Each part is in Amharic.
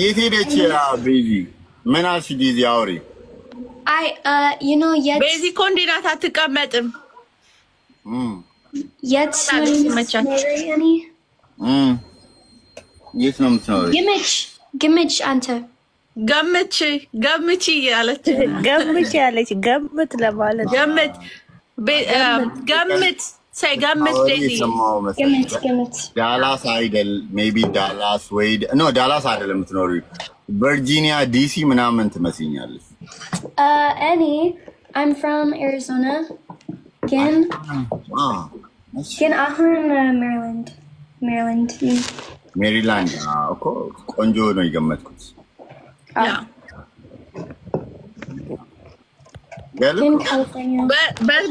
የቴደች ቤዚ ምን አልሽ ዲዚ አውሪ you know yet ቤዚ ኮንዲናት አትቀመጥም yet የት ነው የምትኖሪው ግምች አንተ ገምቺ ያለች ገምት ለማለት ገምት ሳይገምት ዴዚ ገምት ዳላስ አይደል ሜቢ ዳላስ ወይ ኖ ዳላስ አይደለም የምትኖሪው ቨርጂኒያ ዲሲ ምናምን ትመስኛለሽ I'm from Arizona ግን አሁን Maryland ሜሪላንድ እኮ ቆንጆ ነው የገመትኩት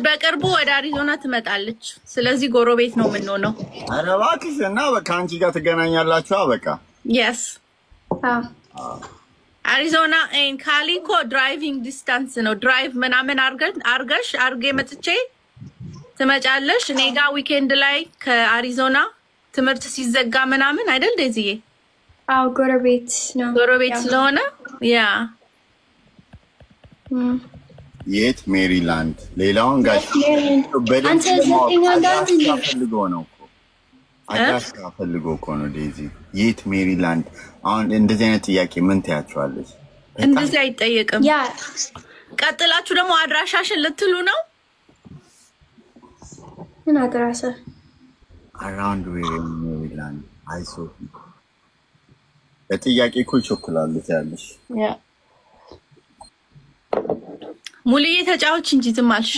በቅርቡ ወደ አሪዞና ትመጣለች ስለዚህ ጎረቤት ነው የምንሆነው ኧረ እባክሽ እና በቃ አንቺ ጋር ትገናኛላችሁ በቃ yes አሪዞና ኤን ካሊኮ ድራይቪንግ ዲስታንስ ነው ድራይቭ ምናምን አርጌ መጥቼ ትመጫለሽ እኔ ጋር ዊኬንድ ላይ ከአሪዞና ትምህርት ሲዘጋ ምናምን አይደል ዴዚዬ ጎረቤት ነው ጎረቤት ስለሆነ ያ የት ሜሪላንድ ሌላውን ጋር አንተ ዘጠኝ ፈልጎ ነው አዳስ ፈልጎ እኮ ነው ዴዚ የት ሜሪላንድ አሁን እንደዚህ አይነት ጥያቄ ምን ታያቸዋለሽ እንደዚህ አይጠየቅም ያ ቀጥላችሁ ደግሞ አድራሻሽን ልትሉ ነው ምን አድራሻ around where in Maryland አይሶ በጥያቄ እኮ ቾክላልት ያለሽ ያ ሙሉዬ ተጫዎች እንጂ ዝም አልሽ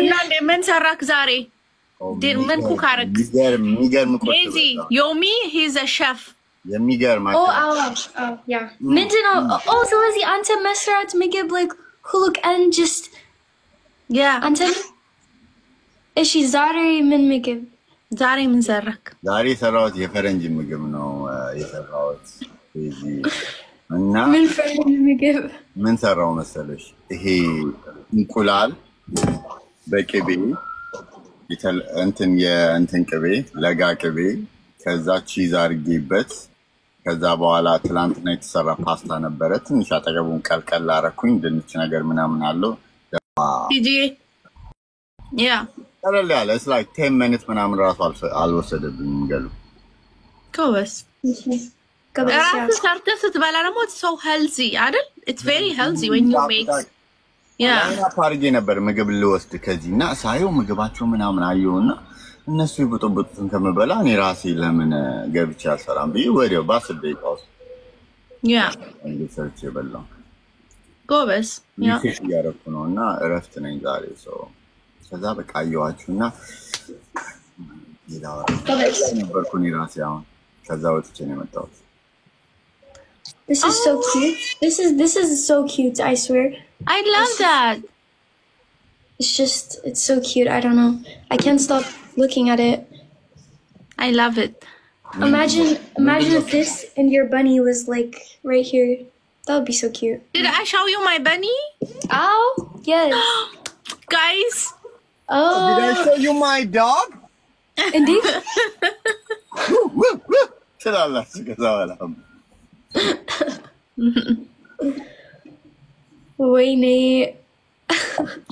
እና ምን ሰራክ ዛሬ ምን ኩክ አረክ የሚገርም ዴዚ ዮሚ he's a chef የሚገርም ያ ምንድነው ስለዚህ አንተ መስራት ምግብ like look and just ያ አንተ እሺ ዛሬ ምን ምግብ ዛሬ ምን ሰራክ ዛሬ ሰራሁት የፈረንጅ ምግብ ነው የሰራሁት እዚህ እና ምን ፈረንጅ ምግብ ምን ሰራው መሰለሽ ይሄ እንቁላል በቅቤ እንትን ቅቤ ለጋ ቅቤ ከዛ ቺዝ አርጌበት ከዛ በኋላ ትላንትና የተሰራ ፓስታ ነበረ ትንሽ አጠገቡን ቀልቀል አረኩኝ ድንች ነገር ምናምን አለው ዲጂ ያ ቀለል ያለ it's like 10 minutes ምናምን ራሱ አልወሰደብኝም ገሉ ኮበስ ራስ ሰርተህ ስትበላ ደግሞ so healthy አይደል it's very healthy when you make ያ ፓርጌ ነበር ምግብ ልወስድ ከዚህና ሳየው ምግባቸው ምናምን አየውና እነሱ ይበጠበጡትን ከመበላ እኔ ራሴ ለምን ገብቼ አልሰራም ብዬ ወዲያው ባስል ደቂቃው ያ ሰርቼ በላው ጎበስ ያ ያረኩ ነውና እረፍት ነኝ ዛሬ ሰው ከዛ በቃ አየዋችሁና ይላው ነበርኩ እኔ ራሴ አሁን ከዛ ወጥቼ ነው የመጣሁት This is so cute. This is so cute, I swear. I love that. It's so cute. I don't know. I can't stop looking at it. I love it. Imagine if this and your bunny was like right here. That would be so cute. Did I show you my bunny? Oh, yes. Guys. Oh. Did I show you my dog? Indeed. Tell ወይኔ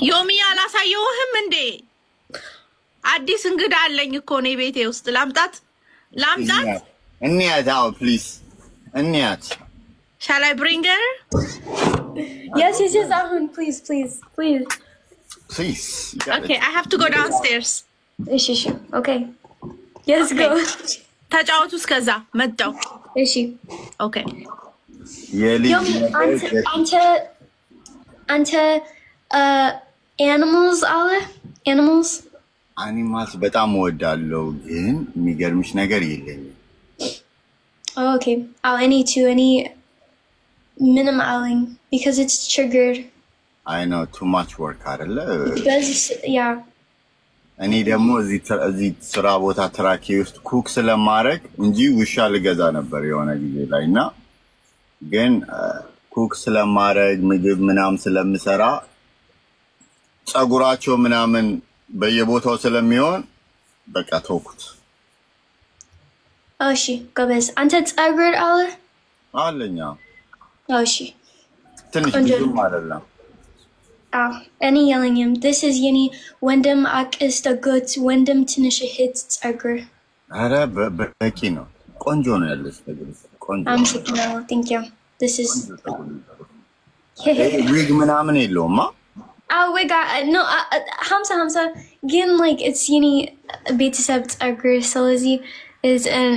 ዮሚ አላሳየውህም እንዴ አዲስ እንግዳ አለኝ እኮ ነው ቤቴ ውስጥ ላምጣት እንያት አው ፕሊዝ እንያት shall I bring her yes ahun please okay I have to go downstairs እሺ okay yes go ተጫወቱ እስከዛ መጣው እሺ okay አንተ animals በጣም ወዳለው ግን የሚገርምሽ ነገር የለኝም okay any minimum alling because it's triggered I know too much work አይደለ yeah እኔ ደግሞ እዚህ ስራ ቦታ ትራኬ ውስጥ ኩክ ስለማረግ እንጂ ውሻ ልገዛ ነበር የሆነ ጊዜ ላይና ግን ኩክ ስለማረግ ምግብ ምናም ስለምሰራ ጸጉራቸው ምናምን በየቦታው ስለሚሆን በቃ ተውኩት። እሺ ጎበዝ አንተ ጸጉር አለኛ እሺ ትንሽ ብዙም አይደለም። እኔ የለኝም። this is የኔ ወንድም አክስት አጎት ወንድም ትንሽ እህት ጸጉር። ኧረ በቂ ነው። ቆንጆ ነው ያለሽ ነገር ቆንጆ። አመሰግናለሁ። thank you. this is ዊግ ምናምን የለውም we got no hamsa ግን like it's የኔ ቤተሰብ ጸጉር ስለዚህ is an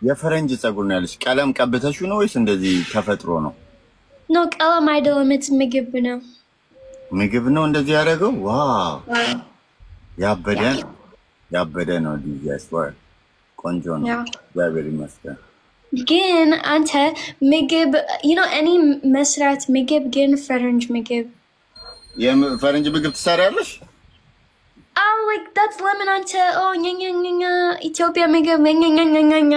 የፈረንጅ ጸጉር ነው ያለሽ። ቀለም ቀብተሽው ነው ወይስ እንደዚህ ተፈጥሮ ነው? no ቀለም አይደለም it's ምግብ ነው። ምግብ ነው እንደዚህ ያደረገው? ዋው ያበደ ነው ዲጂስ ወር ቆንጆ ነው። እግዚአብሔር ይመስገን። ግን አንተ ምግብ you know any መስራት ምግብ ግን ፈረንጅ ምግብ የፈረንጅ ምግብ ትሰሪያለሽ? like that's lemon አንተ ኛኛኛ ኢትዮጵያ ምግብ ኛኛኛ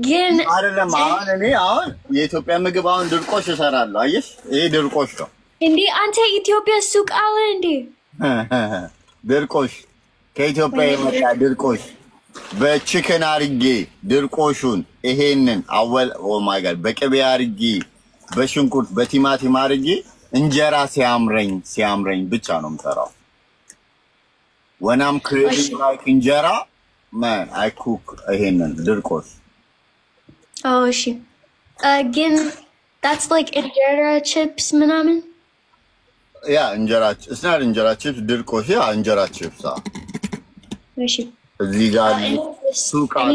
ግን አይደለም። አሁን የኢትዮጵያ ምግብ አሁን ድርቆሽ እሰራለሁ። አየሽ ይሄ ድርቆሽ ነው እንዴ አንተ ኢትዮጵያ ሱቅ አለ እንዴ? ድርቆሽ ከኢትዮጵያ የመጣ ድርቆሽ በቺክን አርጌ ድርቆሹን ይሄንን አወል ኦ ማይ ጋድ በቅቤ አርጌ በሽንኩርት በቲማቲም አርጌ እንጀራ ሲያምረኝ ብቻ ነው የምሰራው። when I'm creating like እንጀራ man I cook ይሄንን ድርቆሽ እሺ ግን that's like እንጀራ chips ምናምን እንጀራ it's not እንጀራ chips ድርቆሽ እንጀራ chips እሺ እዚህ ጋር ሱቅ አለ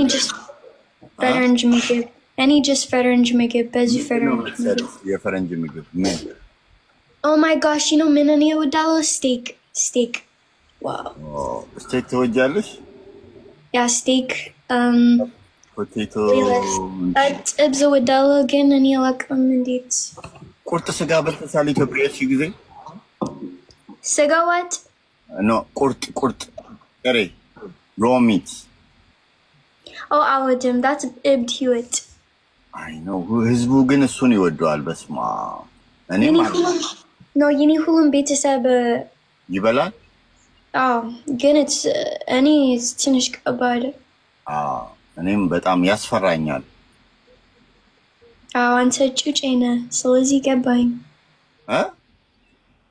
ፈረንጅ ምግብ እኔ just ፈረንጅ ምግብ በዚህ ፈረንጅ የፈረንጅ ምግብ ምን oh my gosh you know ምን እኔ እወዳለሁ steak wow steak ትወጃለሽ? steak potato ጥብስ እወዳለሁ ግን እኔ አላውቅም እንዴት ቁርጥ ስጋ በልተሻል ኢትዮጵያ እሺ ጊዜ ስጋ what no ቁርጥ ጥሬ raw meat አልወድም that's እብድ ህይወት I know ህዝቡ ግን እሱን ይወደዋል። በስማ እኔ ማለት ነው የኔ ሁሉም ቤተሰብ ይበላል። ግን እኔ ትንሽ ከባድ እኔም በጣም ያስፈራኛል። አንተ ጩጬ ነህ ስለዚህ ገባኝ።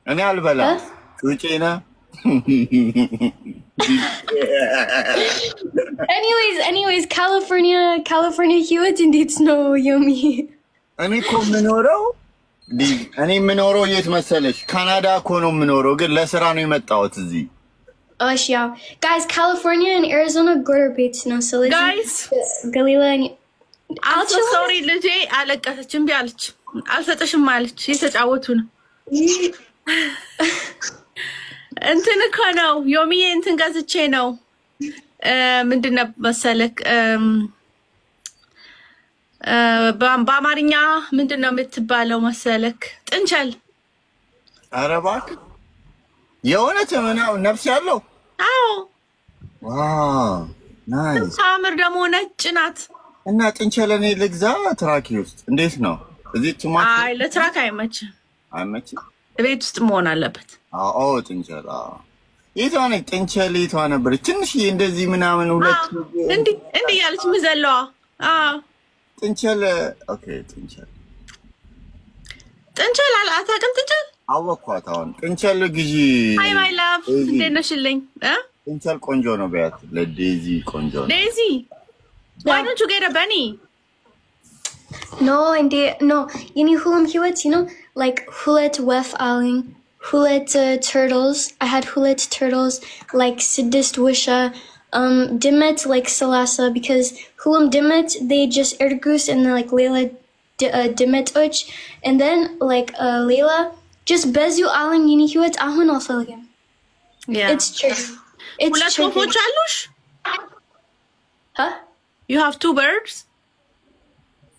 እኔ አልበላም ጩጬ ነህ። anyways California ህይወት እንዴት ነው ዮሚ? እኔ እኮ የምኖረው የት መሰለሽ? ካናዳ እኮ ነው የምኖረው ግን ለስራ ነው የመጣሁት እዚህ። እሺ guys California and Arizona ጎረቤት ነው ስለዚህ guys ገሊላ I'm so sorry ልጄ አለቀሰች እምቢ አለች አልሰጥሽም አለች እየተጫወቱ ነው። እንትን እኮ ነው ዮሚዬ እንትን ገዝቼ ነው ምንድነው መሰለክ በአማርኛ ምንድነው የምትባለው መሰለክ ጥንቸል። ኧረ እባክህ የእውነት ምናምን ነፍስ ያለው ዋው ናይስ ታምር ደግሞ ነጭ ናት እና ጥንቸል እኔ ልግዛ ትራኪ ውስጥ እንዴት ነው እዚህ ትማት? አይ ለትራክ አይመችም ቤት ውስጥ መሆን አለበት። ጥንቸል የቷ ነች? ጥንቸል የቷ ነበር? ትንሽዬ እንደዚህ ምናምን ሁለት እንዲህ ያለች ምዘለዋ ጥንቸል ኦኬ ጥንቸል አታውቅም? ጥንቸል አወኳት አሁን ጥንቸል ግዢ አይ ማይ ላቭ እንዴት ነሽልኝ? ጥንቸል ቆንጆ ነው በያት ለዴዚ ቆንጆ ነው። ዴዚ why don't you get a bunny? no የኔ ሁሉም ህይወት you know like ሁለት ወፍ አለኝ ሁለት turtles I had ሁለት turtles like ስድስት ውሻ ድመት like 30 because ሁሉም ድመት they just እርጉዝ and like ሌላ ድመቶች and then like ሌላ just በዚሁ አለኝ የኔ ህይወት አሁን አልፈልግም። it's true ሁለት ወፎች አሉሽ? You have 2 birds?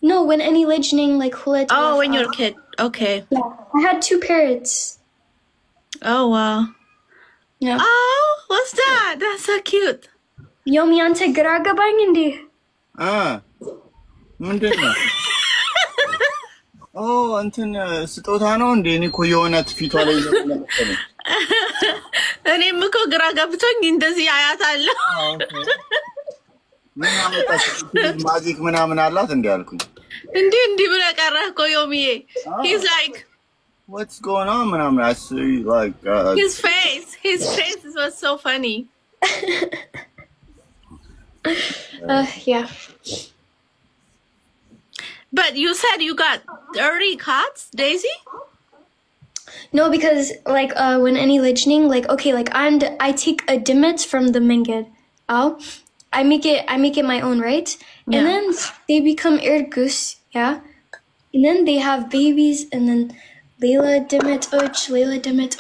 No, when any legend like ሁለት when you're a kid. Okay. Yeah. I had 2 parrots. Oh wow. Yeah. Oh, what's that? That's so cute. ዮሚ አንተ ግራ ገባኝ እንዴ? ምንድነው? እንትን ስጦታ ነው እንዴ? እኔ እኮ የሆነ ፊቷ ላይ እኔም እኮ ግራ ገብቶኝ እንደዚህ አያታለሁ። ምን አመጣሽ? ማጂክ ምናምን አላት እንዴ አልኩኝ። እንዲህ ብለህ ቀረህ እኮ ዮሚዬ። He's like what's going on ምናምን I see like his face was so funny. Yeah. But you said you got 30 cats, Daisy? No, because like when any listening, like okay, like I take a dimmet from the menged. Oh, I make it my own, right? Yeah. And then they become ergus, yeah. And then they have babies, and then Layla dimmet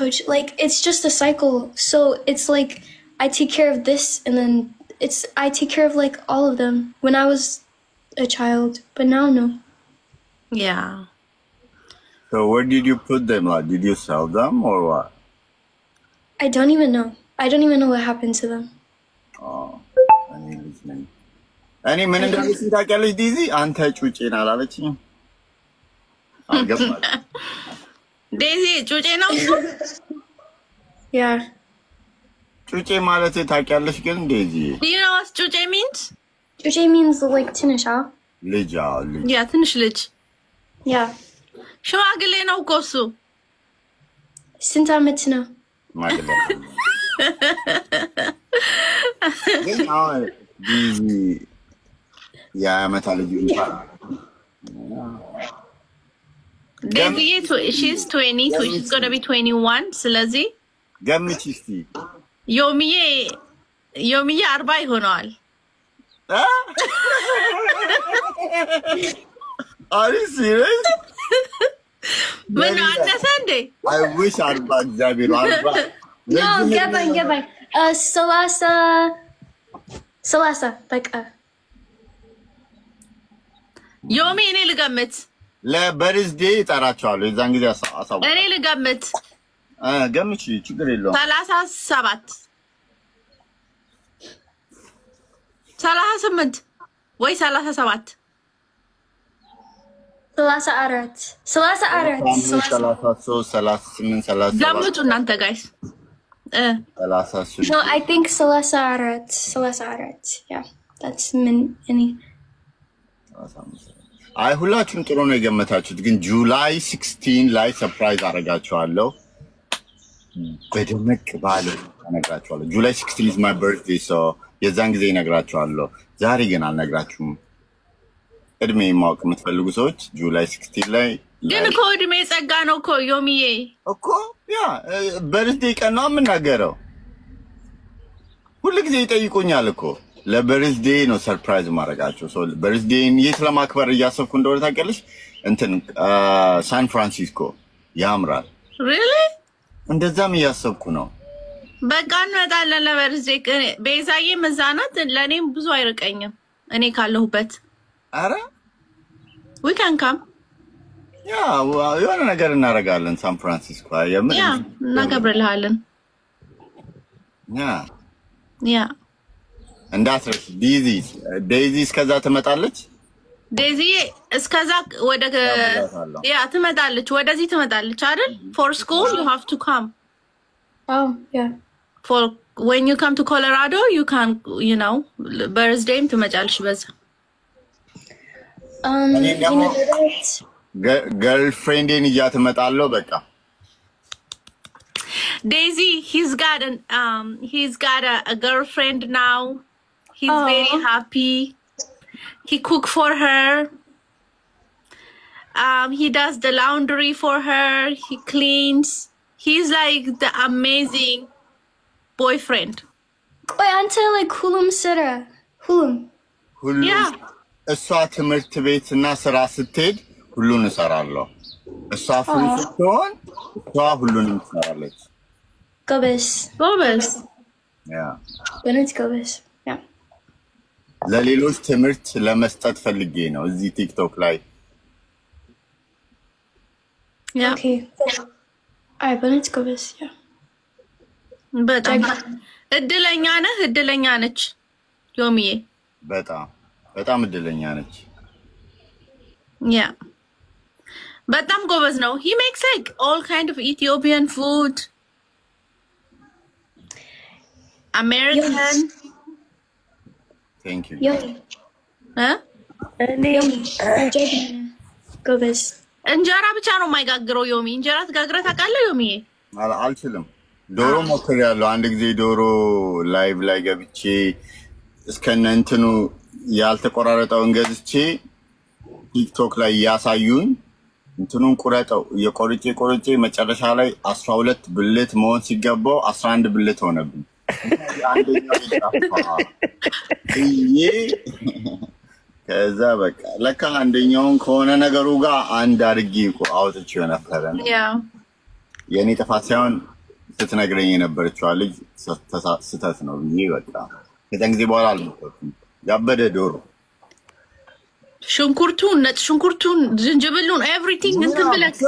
uch. Like it's just a cycle. So it's like I take care of this, and then I take care of like all of them when I was a child, but now no. Yeah. so where did you put them? Like did you sell them or what? I don't even know. I don't even know what happened to them. Oh, I need listening. እኔ ምን እንደምትይ ታውቂያለሽ ዲዚ? አንተ ጩጬን አላለችኝም። አልገባም። ዴዚ ጩጬ ነው? Yeah. ጩጬ ማለት ታውቂያለሽ ግን ዴዚ? Do you know what ጩጬ means? Chuche means like tinisha. ልጅ ልጅ ያ ትንሽ ልጅ Yeah. ሽማግሌ ነው እኮ እሱ። ስንት ዓመት ነው? ማለት ነው። ግን አሁን ዲዚ የዓመት ልጅ እንኳን ዴዚዬ she's 22, she's gonna be 21 ስለዚህ ገምቺ እስቲ። ዮሚዬ 40 ይሆነዋል። Are you serious? ምን አነሰ እንዴ? I wish አርባ እግዚአብሔር አርባ No, ገባኝ። ሰላሳ በቃ ዮሚ እኔ ልገምት። ለበርዝዴ እጠራቸዋለሁ። የዛን ጊዜ አሳው እኔ ልገምት። ገምቺ ችግር የለውም። 37 38 ወይ 37 34 ገምቱ እናንተ ጋይስ። 33 No, I think 34. Yeah, that's any. አይ ሁላችሁም ጥሩ ነው የገመታችሁት። ግን ጁላይ 16 ላይ ሰርፕራይዝ አደርጋችኋለሁ። በደመቅ ባለ እነግራችኋለሁ። ጁላይ 16 is my birthday, so የዛን ጊዜ እነግራችኋለሁ። ዛሬ ግን አልነግራችሁም። እድሜ ማወቅ የምትፈልጉ ሰዎች ጁላይ 16 ላይ ግን እኮ እድሜ ጸጋ ነው እኮ ዮሚዬ እኮ ያ በርዝዴይ ቀን ነው የምናገረው። ሁሉ ጊዜ ይጠይቁኛል እኮ ለበርዝዴይ ነው ሰርፕራይዝ ማድረጋቸው። ሶ በርዝዴይን የት ለማክበር እያሰብኩ እንደሆነ ታውቂያለሽ? እንትን ሳን ፍራንሲስኮ ያምራል። really እንደዛም እያሰብኩ ነው። በቃ እንመጣለን ለበርዝዴይ። ቤዛዬ መዛናት ለኔም ብዙ አይርቀኝም እኔ ካለሁበት። አረ we can come ያ የሆነ ነገር እናደርጋለን ሳን ፍራንሲስኮ። ያ እናከብርልሃለን። ያ እንዳትረሽ ዴዚ እስከዛ ትመጣለች። ዴዚ እስከዛ ወደ ያ ትመጣለች፣ ወደዚህ ትመጣለች አይደል? for school you have to come. Oh, yeah. For when you come to Colorado you can, you know, birthday ትመጫለሽ በዛ። ገርልፍሬንዴን እያት እመጣለሁ በቃ። Daisy, he's got a girlfriend now. He's very happy. He cook for her. He does the laundry for her. He cleans. He's like the amazing boyfriend. ቆይ አንተ like ሁሉም ስራ ሁሉም Yeah. እሷ ትምህርት ቤት እና ስራ ስትሄድ ሁሉን እሰራለሁ። እሷ ፍሪ ስትሆን እሷ ሁሉንም ትሰራለች። ጎበዝ ያ በእውነት ጎበዝ። ያ ለሌሎች ትምህርት ለመስጠት ፈልጌ ነው እዚህ ቲክቶክ ላይ። ያ ኦኬ አይ በእውነት ጎበዝ። ያ በጣም እድለኛ ነህ፣ እድለኛ ነች ዮሚዬ። በጣም እድለኛ ነች። ያ በጣም ጎበዝ ነው። He makes like all kind of Ethiopian food. American. Thank you. Yomi. እኔ ጎበዝ እንጀራ ብቻ ነው የማይጋግረው ዮሚ። እንጀራ ትጋግረህ ታውቃለህ ዮሚዬ? አልችልም። ዶሮ ሞክሬያለሁ። አንድ ጊዜ ዶሮ ላይቭ ላይ ገብቼ እስከነ እንትኑ ያልተቆራረጠውን ገዝቼ ቲክቶክ ላይ ያሳዩኝ እንትኑን ቁረጠው የቆርጬ መጨረሻ ላይ 12 ብልት መሆን ሲገባው 11 ብልት ሆነብኝ። አንደኛው ይጣፋ ከዛ በቃ ለካ አንደኛውን ከሆነ ነገሩ ጋር አንድ አድርጌ አውጥቼው ነበር። የኔ ጥፋት ሳይሆን ስትነግረኝ የነበረችው ልጅ ስተት ነው ብዬ በቃ ከዛን ጊዜ በኋላ አልሞከርኩም። ያበደ ዶሮ ሽንኩርቱን ነጭ ሽንኩርቱን ዝንጅብሉን ኤቭሪቲንግ እንትን ብለህ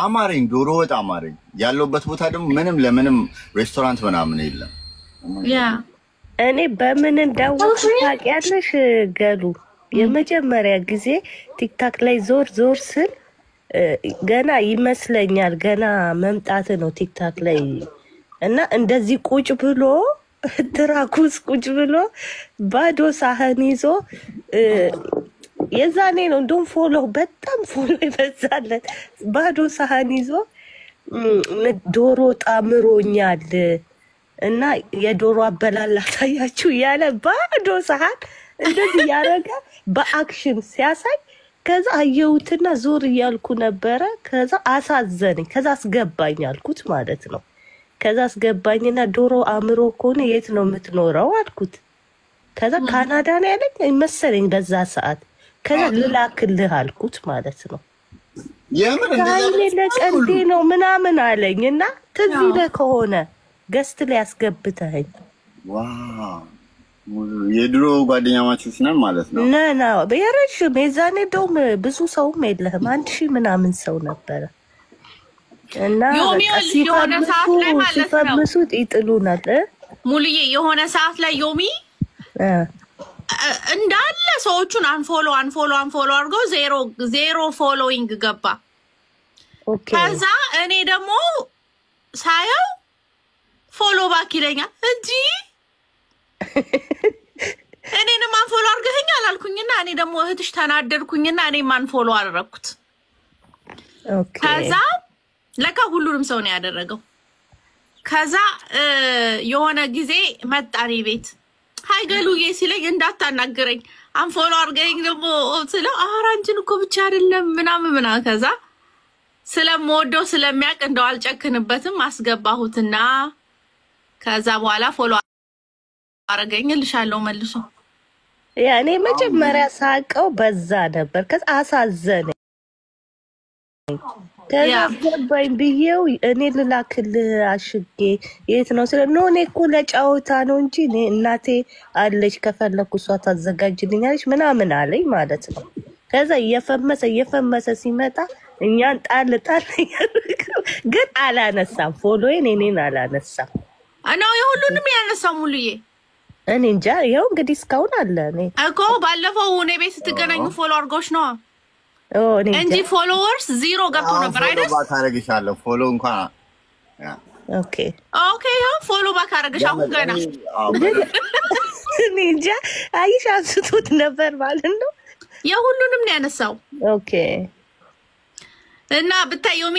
አማረኝ። ዶሮ ወጥ አማረኝ። ያለውበት ቦታ ደግሞ ምንም ለምንም ሬስቶራንት ምናምን የለም። እኔ በምን እንዳወቅኩ ታውቂያለሽ ገሉ? የመጀመሪያ ጊዜ ቲክታክ ላይ ዞር ስል ገና ይመስለኛል ገና መምጣት ነው ቲክታክ ላይ እና እንደዚህ ቁጭ ብሎ ትራኩስ ቁጭ ብሎ ባዶ ሳህን ይዞ የዛኔ ነው እንደውም በጣም ፎሎ ይበዛለት ባዶ ሳህን ይዞ ዶሮ ጣምሮኛል እና የዶሮ አበላል ታያችሁ ያለ ባዶ ሳህን እንደዚህ ያረጋ በአክሽን ሲያሳይ ከዛ አየሁትና ዞር እያልኩ ነበረ። ከዛ አሳዘነኝ። ከዛ አስገባኝ አልኩት ማለት ነው። ከዛ አስገባኝና ዶሮ አምሮ ከሆነ የት ነው የምትኖረው አልኩት። ከዛ ካናዳ ነው ያለኝ መሰለኝ በዛ ሰዓት። ከዛ ልላክልህ አልኩት ማለት ነው። የምን ለቀልዴ ነው ምናምን አለኝና ትዝ ይለህ ከሆነ ገስት ላይ ያስገብተኸኝ ዋው የድሮ ጓደኛማቾች ነን ማለት ነው። ነና በየረሽም የዛኔ ደውም ብዙ ሰውም የለህም 1000 ምናምን ሰው ነበረ እና የሆነ ሰዓት ላይ ማለት ነው ሲፈምሱት ይጥሉናል። ሙሉዬ የሆነ ሰዓት ላይ ዮሚ እንዳለ ሰዎቹን አንፎሎ አድርገው ዜሮ ፎሎዊንግ ገባ። ከዛ እኔ ደግሞ ሳየው ፎሎ ባክ ይለኛል እንጂ እኔንም አንፎሎ አድርገኸኛል አልኩኝና እኔ ደግሞ እህትሽ ተናደድኩኝና እኔም አንፎሎ አደረኩት። ከዛ ለካ ሁሉንም ሰው ነው ያደረገው። ከዛ የሆነ ጊዜ መጣኔ ቤት ሃይ ገሉዬ ሲለኝ እንዳታናግረኝ አንፎሎ አድርገኝ ደግሞ ስለው አራንቺን እኮ ብቻ አይደለም ምናምን ከዛ ስለምወደው ስለሚያቅ እንደው አልጨክንበትም አስገባሁትና ከዛ በኋላ ፎሎ አረገኝልሻለሁ መልሶ። ያኔ መጀመሪያ ሳቀው በዛ ነበር። ከዛ አሳዘነኝ። ከዛ ገባኝ ብዬው እኔ ልላክልህ አሽጌ የት ነው ስለ ነው እኔ እኮ ለጫወታ ነው እንጂ እኔ እናቴ አለች ከፈለኩ እሷ ታዘጋጅልኛለች ምናምን አለኝ ማለት ነው። ከዛ እየፈመሰ ሲመጣ እኛን ጣል ግን አላነሳም። ፎሎዬን እኔን አላነሳም። አና የሁሉንም ያነሳው ሙሉዬ እኔ እንጃ። ይኸው እንግዲህ እስካሁን አለ። እኔ እኮ ባለፈው እኔ ቤት ስትገናኙ ፎሎ አድርጎሽ ነው እንጂ ፎሎወርስ 0 ገብቶ ነበር አይደል? ፎሎ ባክ አረግሻለሁ። ፎሎ እንኳን ኦኬ ያው ፎሎ ባክ አረግሽ አሁን ገና እኔ እንጃ። አይሽ አንስቶት ነበር ማለት ነው። የሁሉንም ነው ያነሳው። ኦኬ እና ብታዩሚ